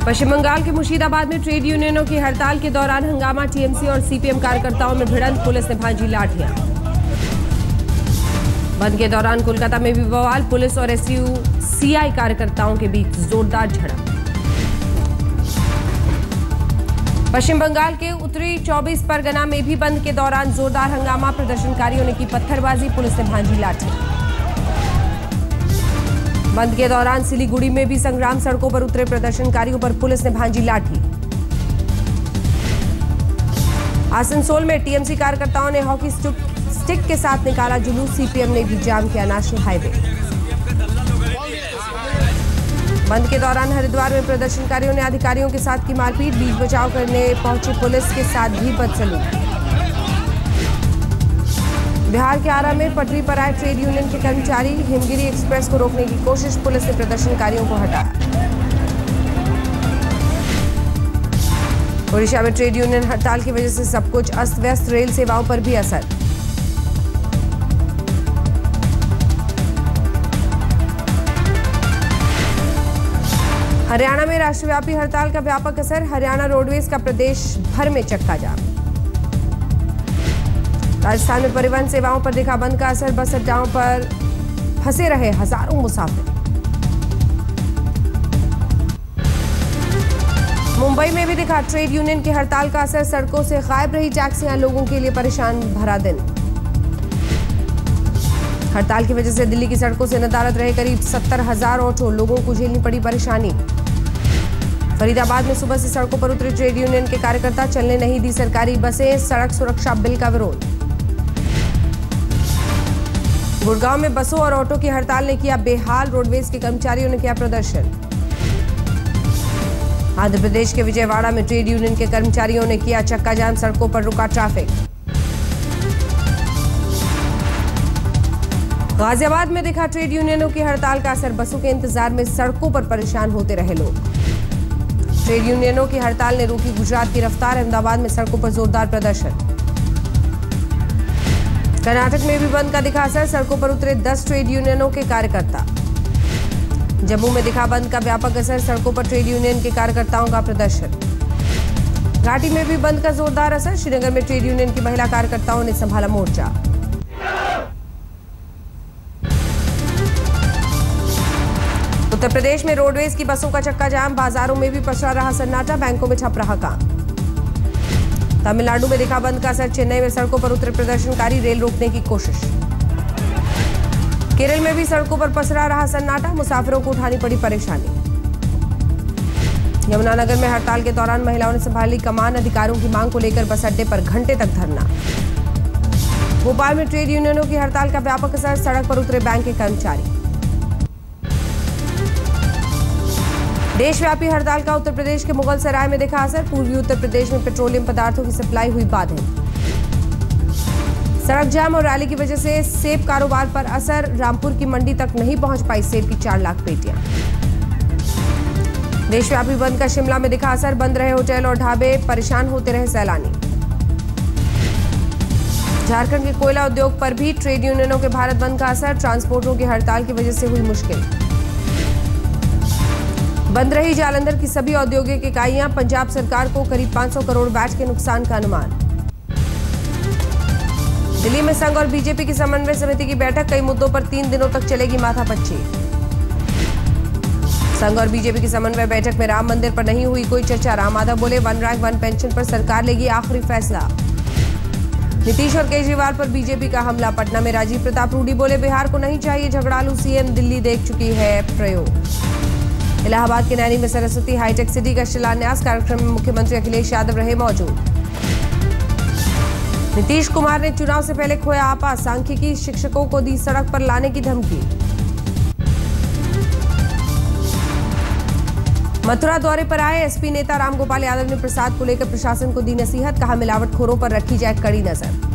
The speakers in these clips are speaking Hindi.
पश्चिम बंगाल के मुर्शिदाबाद में ट्रेड यूनियनों की हड़ताल के दौरान हंगामा, टीएमसी और सीपीएम कार्यकर्ताओं में भिड़ंत, पुलिस ने भांजी लाठियां। बंद के दौरान कोलकाता में भी बवाल, पुलिस और एसयूसीआई कार्यकर्ताओं के बीच जोरदार झड़प। पश्चिम बंगाल के उत्तरी 24 परगना में भी बंद के दौरान जोरदार हंगामा, प्रदर्शनकारियों ने की पत्थरबाजी, पुलिस ने भांजी लाठी। बंद के दौरान सिलीगुड़ी में भी संग्राम, सड़कों पर उतरे प्रदर्शनकारियों पर पुलिस ने भांजी लाठी। आसनसोल में टीएमसी कार्यकर्ताओं ने हॉकी स्टिक के साथ निकाला जुलूस, सीपीएम ने भी जाम किया नेशनल हाईवे। बंद के दौरान हरिद्वार में प्रदर्शनकारियों ने अधिकारियों के साथ की मारपीट, बीच बचाव करने पहुंची पुलिस के साथ भी बदसलूकी। बिहार के आरा में पटरी पर आए ट्रेड यूनियन के कर्मचारी, हिमगिरी एक्सप्रेस को रोकने की कोशिश, पुलिस ने प्रदर्शनकारियों को हटाया। ओडिशा में ट्रेड यूनियन हड़ताल की वजह से सब कुछ अस्त व्यस्त, रेल सेवाओं पर भी असर। हरियाणा में राष्ट्रव्यापी हड़ताल का व्यापक असर, हरियाणा रोडवेज का प्रदेश भर में चक्का जाम। राजस्थान में परिवहन सेवाओं पर दिखा बंद का असर, बस अड्डाओं पर फंसे रहे हजारों मुसाफिर। मुंबई में भी दिखा ट्रेड यूनियन की हड़ताल का असर, सड़कों से गायब रही टैक्सियां, लोगों के लिए परेशान भरा दिन। हड़ताल की वजह से दिल्ली की सड़कों से नदारद रहे करीब 70,000 ऑटो, लोगों को झेलनी पड़ी परेशानी। फरीदाबाद में सुबह से सड़कों पर उतरे ट्रेड यूनियन के कार्यकर्ता, चलने नहीं दी सरकारी बसें, सड़क सुरक्षा बिल का विरोध। गुड़गांव में बसों और ऑटो की हड़ताल ने किया बेहाल, रोडवेज के कर्मचारियों ने किया प्रदर्शन। आंध्र प्रदेश के विजयवाड़ा में ट्रेड यूनियन के कर्मचारियों ने किया चक्का जाम, सड़कों पर रुका ट्रैफिक। गाजियाबाद में दिखा ट्रेड यूनियनों की हड़ताल का असर, बसों के इंतजार में सड़कों पर परेशान होते रहे लोग। ट्रेड यूनियनों की हड़ताल ने रोकी गुजरात की रफ्तार, अहमदाबाद में सड़कों पर जोरदार प्रदर्शन। कर्नाटक में भी बंद का दिखा असर, सड़कों पर उतरे 10 ट्रेड यूनियनों के कार्यकर्ता। जम्मू में दिखा बंद का व्यापक असर, सड़कों पर ट्रेड यूनियन के कार्यकर्ताओं का प्रदर्शन। घाटी में भी बंद का जोरदार असर, श्रीनगर में ट्रेड यूनियन की महिला कार्यकर्ताओं ने संभाला मोर्चा। उत्तर प्रदेश में रोडवेज की बसों का चक्का जाम, बाजारों में भी पसरा रहा सन्नाटा, बैंकों में ठप रहा काम। तमिलनाडु में दिखा बंद का असर, चेन्नई में सड़कों पर उतरे प्रदर्शनकारी, रेल रोकने की कोशिश। केरल में भी सड़कों पर पसरा रहा सन्नाटा, मुसाफिरों को उठानी पड़ी परेशानी। यमुनानगर में हड़ताल के दौरान महिलाओं ने संभाली कमान, अधिकारों की मांग को लेकर बस अड्डे पर घंटे तक धरना। भोपाल में ट्रेड यूनियनों की हड़ताल का व्यापक असर, सड़क पर उतरे बैंक के कर्मचारी। देशव्यापी हड़ताल का उत्तर प्रदेश के मुगल सराय में दिखा असर, पूर्वी उत्तर प्रदेश में पेट्रोलियम पदार्थों की सप्लाई हुई बाधित। सड़क जाम और रैली की वजह से सेब कारोबार पर असर, रामपुर की मंडी तक नहीं पहुंच पाई सेब की 4 लाख पेटियां। देशव्यापी बंद का शिमला में दिखा असर, बंद रहे होटल और ढाबे, परेशान होते रहे सैलानी। झारखंड के कोयला उद्योग पर भी ट्रेड यूनियनों के भारत बंद का असर, ट्रांसपोर्टरों की हड़ताल की वजह से हुई मुश्किल। बंद रही जालंधर की सभी औद्योगिक इकाइयां, पंजाब सरकार को करीब 500 करोड़ वैट के नुकसान का अनुमान। दिल्ली में संघ और बीजेपी की समन्वय समिति की बैठक, कई मुद्दों पर 3 दिनों तक चलेगी माथापच्ची। संघ और बीजेपी की समन्वय बैठक में राम मंदिर पर नहीं हुई कोई चर्चा, राम माधव बोले 1 रैंक 1 पेंशन पर सरकार लेगी आखिरी फैसला। नीतीश और केजरीवाल पर बीजेपी का हमला, पटना में राजीव प्रताप रूडी बोले बिहार को नहीं चाहिए झगड़ालू सीएम, दिल्ली देख चुकी है प्रयोग। इलाहाबाद के नैनी में सरस्वती हाईटेक सिटी का शिलान्यास, कार्यक्रम में मुख्यमंत्री अखिलेश यादव रहे मौजूद। नीतीश कुमार ने चुनाव से पहले खोया आपा, सांख्यिकी शिक्षकों को दी सड़क पर लाने की धमकी। मथुरा दौरे पर आए एसपी नेता रामगोपाल यादव ने प्रसाद को लेकर प्रशासन को दी नसीहत, कहा मिलावटखोरों पर रखी जाए कड़ी नजर।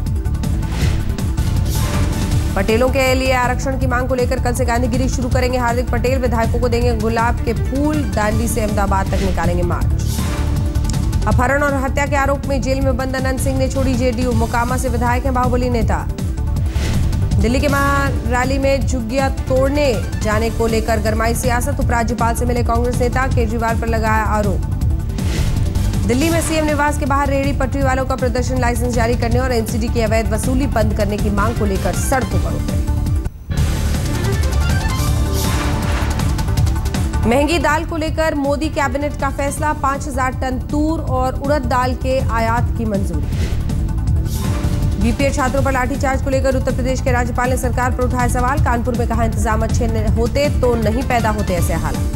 पटेलों के लिए आरक्षण की मांग को लेकर कल से गांधीगिरी शुरू करेंगे हार्दिक पटेल, विधायकों को देंगे गुलाब के फूल, दांडी से अहमदाबाद तक निकालेंगे मार्च। अपहरण और हत्या के आरोप में जेल में बंद अनंत सिंह ने छोड़ी जेडीयू, मोकामा से विधायक हैं बाहुबली नेता। दिल्ली के महारैली में झुग्गियां तोड़ने जाने को लेकर गरमाई सियासत। उपराज्यपाल से मिले कांग्रेस नेता, केजरीवाल पर लगाया आरोप। दिल्ली में सीएम निवास के बाहर रेहड़ी पटरी वालों का प्रदर्शन, लाइसेंस जारी करने और एनसीडी की अवैध वसूली बंद करने की मांग को लेकर सड़कों पर उतरे। महंगी दाल को लेकर मोदी कैबिनेट का फैसला, 5000 टन तूर और उड़द दाल के आयात की मंजूरी। बीपीएड छात्रों पर लाठीचार्ज को लेकर उत्तर प्रदेश के राज्यपाल ने सरकार पर उठाए सवाल। कानपुर में कहा, इंतजाम अच्छे होते तो नहीं पैदा होते ऐसे हालात।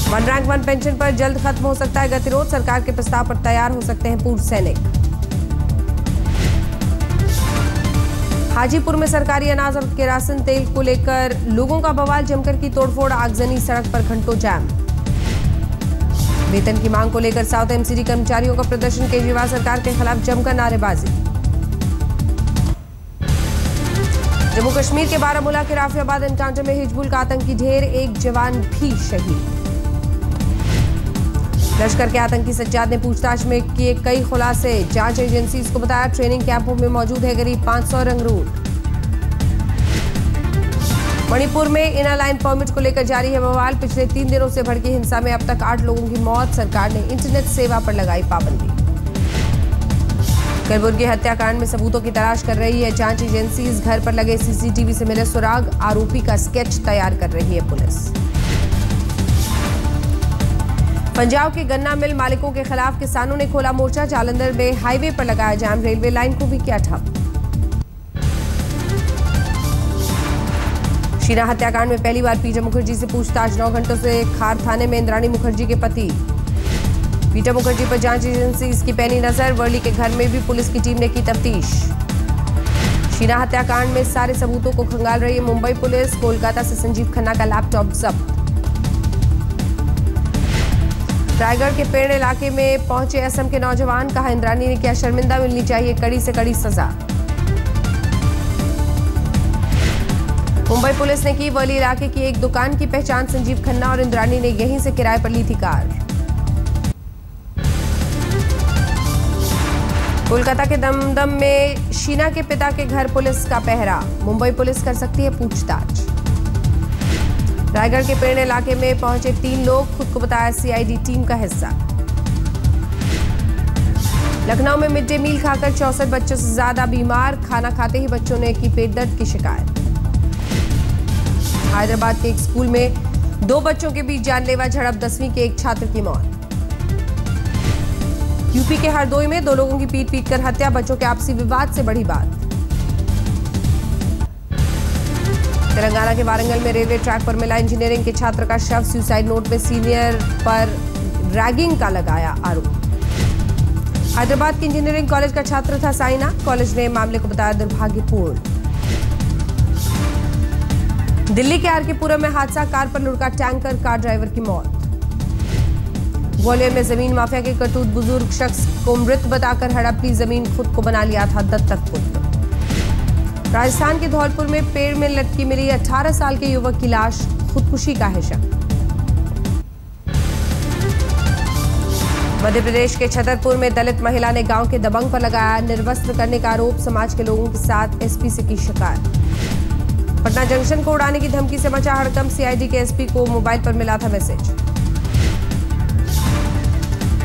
वन रैंक वन पेंशन पर जल्द खत्म हो सकता है गतिरोध, सरकार के प्रस्ताव पर तैयार हो सकते हैं पूर्व सैनिक। हाजीपुर में सरकारी अनाज और केरोसिन तेल को लेकर लोगों का बवाल, जमकर की तोड़फोड़, आगजनी, सड़क पर घंटों जाम। वेतन की मांग को लेकर साउथ एमसीडी कर्मचारियों का प्रदर्शन, केजरीवाल सरकार के खिलाफ जमकर नारेबाजी। जम्मू कश्मीर के बारामूला के राफियाबाद एनकाउंटर में हिजबुल का आतंकी ढेर, एक जवान भी शहीद। लश्कर के आतंकी सज्जाद ने पूछताछ में किए कई खुलासे, जांच एजेंसी को बताया ट्रेनिंग कैंपों में मौजूद है करीब 500 रंगरूट। मणिपुर में इनर लाइन परमिट को लेकर जारी है बवाल, पिछले 3 दिनों से भड़की हिंसा में अब तक 8 लोगों की मौत, सरकार ने इंटरनेट सेवा पर लगाई पाबंदी। कलबुर्गी हत्याकांड में सबूतों की तलाश कर रही है जांच एजेंसी, इस घर पर लगे सीसीटीवी से मिले सुराग, आरोपी का स्केच तैयार कर रही है पुलिस। पंजाब के गन्ना मिल मालिकों के खिलाफ किसानों ने खोला मोर्चा, जालंधर में हाईवे पर लगाया जाम, रेलवे लाइन को भी किया ठप। शीना हत्याकांड में पहली बार पीटा मुखर्जी से पूछताछ, 9 घंटों से खार थाने में इंद्राणी मुखर्जी के पति। पीटा मुखर्जी पर जांच एजेंसी इसकी पैनी नजर, वर्ली के घर में भी पुलिस की टीम ने की तफ्तीश। शीना हत्याकांड में सारे सबूतों को खंगाल रही है मुंबई पुलिस, कोलकाता से संजीव खन्ना का लैपटॉप जब्त। रायगढ़ के पेड़ इलाके में पहुंचे असम के नौजवान, कहा इंद्राणी ने किया शर्मिंदा, मिलनी चाहिए कड़ी से कड़ी सजा। मुंबई पुलिस ने की वर्ली इलाके की एक दुकान की पहचान, संजीव खन्ना और इंद्राणी ने यहीं से किराए पर ली थी कार। कोलकाता के दमदम में शीना के पिता के घर पुलिस का पहरा, मुंबई पुलिस कर सकती है पूछताछ। रायगढ़ के पेड़ इलाके में पहुंचे 3 लोग, खुद को बताया सीआईडी टीम का हिस्सा। लखनऊ में मिड डे मील खाकर 64 बच्चों से ज्यादा बीमार, खाना खाते ही बच्चों ने की पेट दर्द की शिकायत। हैदराबाद के एक स्कूल में 2 बच्चों के बीच जानलेवा झड़प, 10वीं के एक छात्र की मौत। यूपी के हरदोई में 2 लोगों की पीट कर हत्या, बच्चों के आपसी विवाद से बढ़ी बात। तेलंगाना के वारंगल में रेलवे ट्रैक पर मिला इंजीनियरिंग के छात्र का शव, सुसाइड नोट में सीनियर पर रैगिंग का लगाया आरोप। हैदराबाद के इंजीनियरिंग कॉलेज का छात्र था साइना, कॉलेज ने मामले को बताया दुर्भाग्यपूर्ण। दिल्ली के आरकेपुरम में हादसा, कार पर लुढ़का टैंकर, कार ड्राइवर की मौत। ग्वालियर में जमीन माफिया के करतूत, बुजुर्ग शख्स को मृत बताकर हड़प ली जमीन, खुद को बना लिया था दत्तक पुत्र। राजस्थान के धौलपुर में पेड़ में लटकी मिली 18 साल के युवक की लाश, खुदकुशी का है शक। मध्य प्रदेश के छतरपुर में दलित महिला ने गांव के दबंग पर लगाया निर्वस्त्र करने का आरोप, समाज के लोगों के साथ एसपी से की शिकायत। पटना जंक्शन को उड़ाने की धमकी से मचा हड़कंप, सीआईडी के एसपी को मोबाइल पर मिला था मैसेज।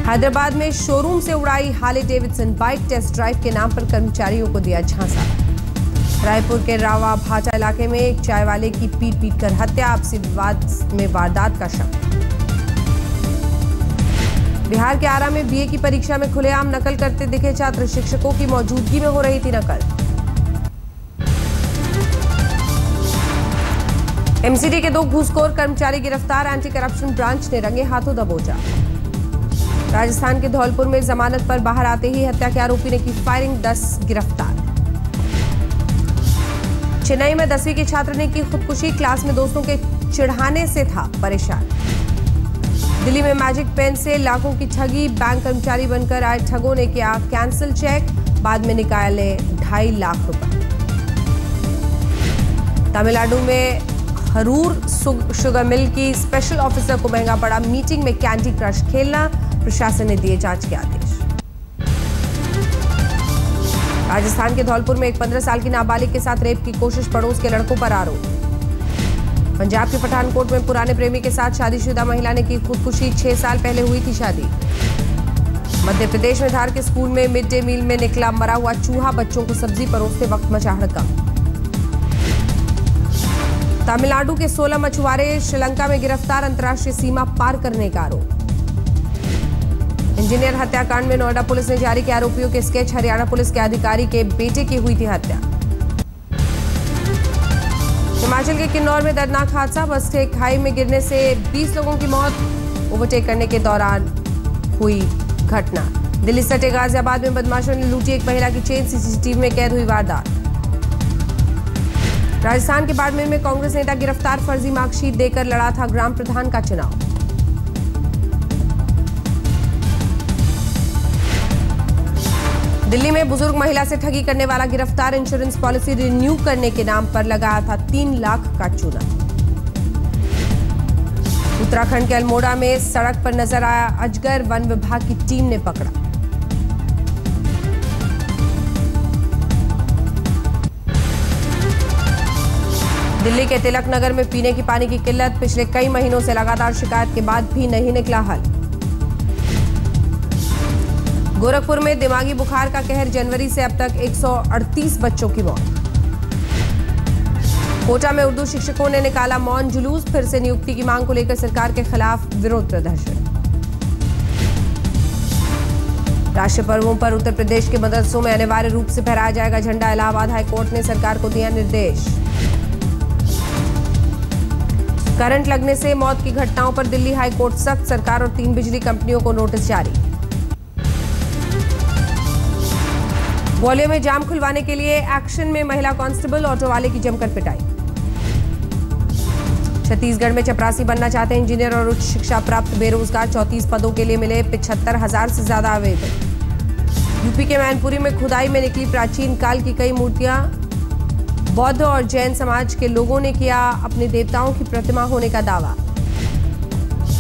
हैदराबाद में शोरूम से उड़ाई Harley Davidson bike, test drive के नाम पर कर्मचारियों को दिया झांसा। रायपुर के रावा भाटा इलाके में एक चाय वाले की पीट कर हत्या, आपसी विवाद में वारदात का शक। बिहार के आरा में बीए की परीक्षा में खुलेआम नकल करते दिखे छात्र, शिक्षकों की मौजूदगी में हो रही थी नकल। एमसीडी के 2 घूसखोर कर्मचारी गिरफ्तार, एंटी करप्शन ब्रांच ने रंगे हाथों दबोचा। राजस्थान के धौलपुर में जमानत पर बाहर आते ही हत्या के आरोपी ने की फायरिंग, 10 गिरफ्तार। चेन्नई में 10वीं के छात्र ने की खुदकुशी, क्लास में दोस्तों के चिढ़ाने से था परेशान। दिल्ली में मैजिक पेन से लाखों की ठगी, बैंक कर्मचारी बनकर आए ठगों ने किया कैंसिल चेक, बाद में निकाले 2.5 लाख रुपए। तमिलनाडु में हरूर शुगर मिल की स्पेशल ऑफिसर को महंगा पड़ा, मीटिंग में कैंडी क्रश खेलना, प्रशासन ने दिए जांच के आदेश। राजस्थान के धौलपुर में एक 15 साल की नाबालिग के साथ रेप की कोशिश, पड़ोस के लड़कों पर आरोप। पंजाब के पठानकोट में पुराने प्रेमी के साथ शादीशुदा महिला ने की खुदकुशी, 6 साल पहले हुई थी शादी। मध्य प्रदेश में धार के स्कूल में मिड डे मील में निकला मरा हुआ चूहा, बच्चों को सब्जी परोसते वक्त मचा हड़कंप। तमिलनाडु के 16 मछुआरे श्रीलंका में गिरफ्तार, अंतर्राष्ट्रीय सीमा पार करने का आरोप। इंजीनियर हत्याकांड में नोएडा पुलिस ने जारी किया आरोपियों के स्केच, हरियाणा पुलिस के अधिकारी के बेटे की हुई थी हत्या। हिमाचल के किन्नौर में दर्दनाक हादसा, बस के खाई में गिरने से 20 लोगों की मौत, ओवरटेक करने के दौरान हुई घटना। दिल्ली सटे गाजियाबाद में बदमाशों ने लूटी एक महिला की चेन, सीसीटीवी में कैद हुई वारदात। राजस्थान के बाड़मेर में कांग्रेस नेता गिरफ्तार, फर्जी मार्कशीट देकर लड़ा था ग्राम प्रधान का चुनाव। दिल्ली में बुजुर्ग महिला से ठगी करने वाला गिरफ्तार, इंश्योरेंस पॉलिसी रिन्यू करने के नाम पर लगाया था 3 लाख का चूना। उत्तराखंड के अल्मोड़ा में सड़क पर नजर आया अजगर, वन विभाग की टीम ने पकड़ा। दिल्ली के तिलक नगर में पीने की पानी की किल्लत, पिछले कई महीनों से लगातार शिकायत के बाद भी नहीं निकला हल। गोरखपुर में दिमागी बुखार का कहर, जनवरी से अब तक 138 बच्चों की मौत। कोटा में उर्दू शिक्षकों ने निकाला मौन जुलूस, फिर से नियुक्ति की मांग को लेकर सरकार के खिलाफ विरोध प्रदर्शन। राष्ट्रीय पर्वों पर उत्तर प्रदेश के मदरसों में अनिवार्य रूप से फहराया जाएगा झंडा, इलाहाबाद हाईकोर्ट ने सरकार को दिया निर्देश। करंट लगने से मौत की घटनाओं पर दिल्ली हाईकोर्ट सख्त, सरकार और 3 बिजली कंपनियों को नोटिस जारी। ग्वालियर में जाम खुलवाने के लिए एक्शन में महिला कांस्टेबल, ऑटो वाले की जमकर पिटाई। छत्तीसगढ़ में चपरासी बनना चाहते हैं इंजीनियर और उच्च शिक्षा प्राप्त बेरोजगार, 34 पदों के लिए मिले 75,000 से ज्यादा आवेदन। यूपी के मैनपुरी में खुदाई में निकली प्राचीन काल की कई मूर्तियां, बौद्ध और जैन समाज के लोगों ने किया अपने देवताओं की प्रतिमा होने का दावा।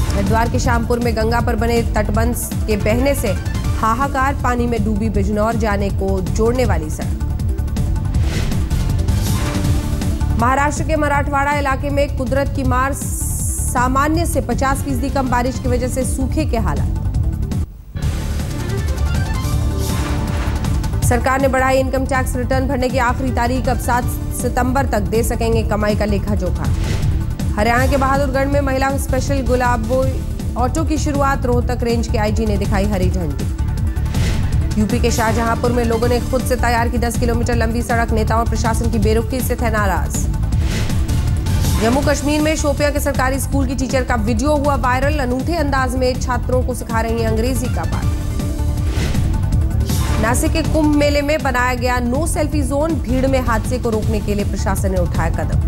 हरिद्वार के शामपुर में गंगा पर बने तटबंध के बहने से हाहाकार, पानी में डूबी बिजनौर जाने को जोड़ने वाली सड़क। महाराष्ट्र के मराठवाड़ा इलाके में कुदरत की मार, सामान्य से 50% कम बारिश की वजह से सूखे के हालात। सरकार ने बढ़ाई इनकम टैक्स रिटर्न भरने की आखिरी तारीख, अब 7 सितंबर तक दे सकेंगे कमाई का लेखा जोखा। हरियाणा के बहादुरगढ़ में महिला स्पेशल गुलाबो ऑटो की शुरुआत, रोहतक रेंज के आईजी ने दिखाई हरी झंडी। यूपी के शाहजहांपुर में लोगों ने खुद से तैयार की 10 किलोमीटर लंबी सड़क, नेताओं और प्रशासन की बेरुखी से थे नाराज। जम्मू कश्मीर में शोपियां के सरकारी स्कूल की टीचर का वीडियो हुआ वायरल, अनूठे अंदाज में छात्रों को सिखा रही हैं अंग्रेजी का पाठ। नासिक के कुंभ मेले में बनाया गया नो सेल्फी जोन, भीड़ में हादसे को रोकने के लिए प्रशासन ने उठाया कदम।